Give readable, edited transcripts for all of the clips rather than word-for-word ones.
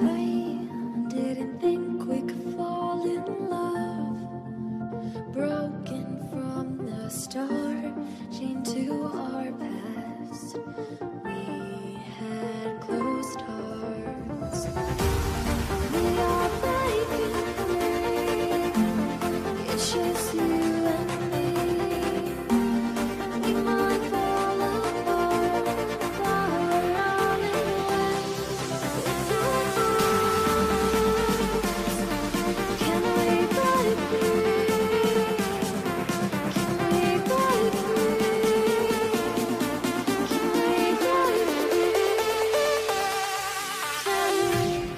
I didn't think we could fall in love. Broken from the start, chained to our past. We had closed hearts. We are breaking free. It's just you and me. We might fall apart, but we're running away. Can we break free? Can we break free? Can we break free? Can we?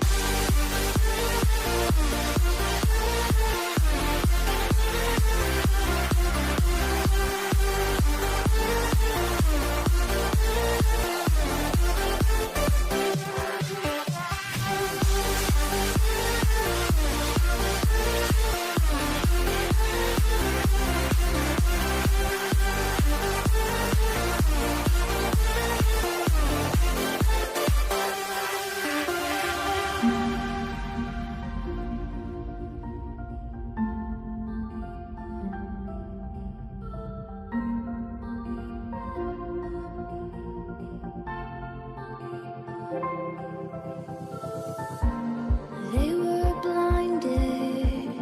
They were blinded,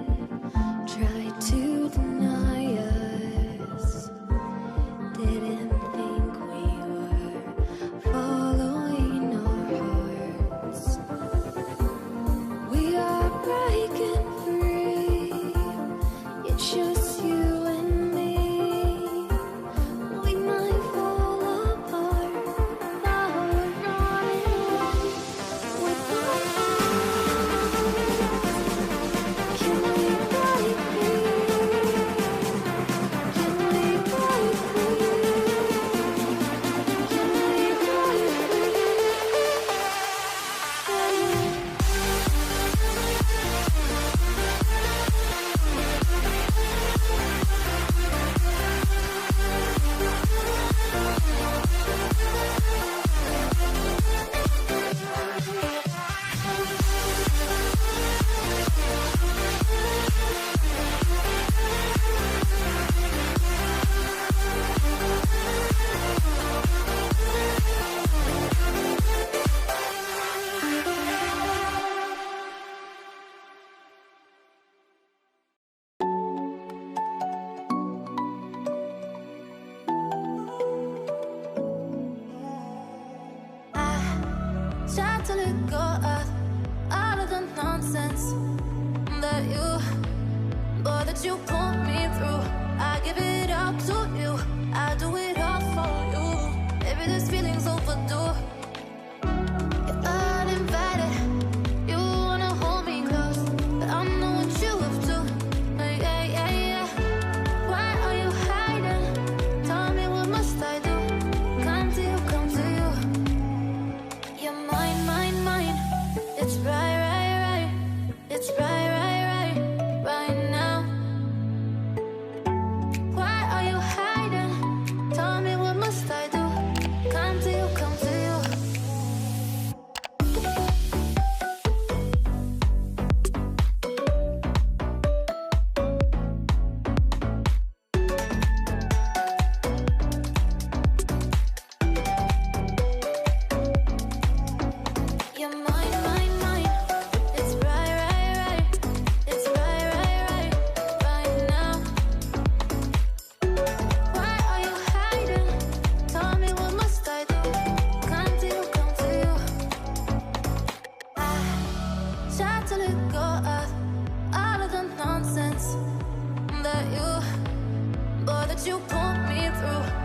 tried to deny us. Didn't think we were following our hearts. We are breaking free. It's just you and me. We might fall apart, now we're running away. With our can we break free? Can we break free? Can we break Tried to let go of all of the nonsense that you put me through. I give it up to you. I do it all for you. Maybe this feeling's overdue. You're uninvited. You wanna hold me close, but I know what you have to. Yeah, yeah, yeah. Why are you hiding? through.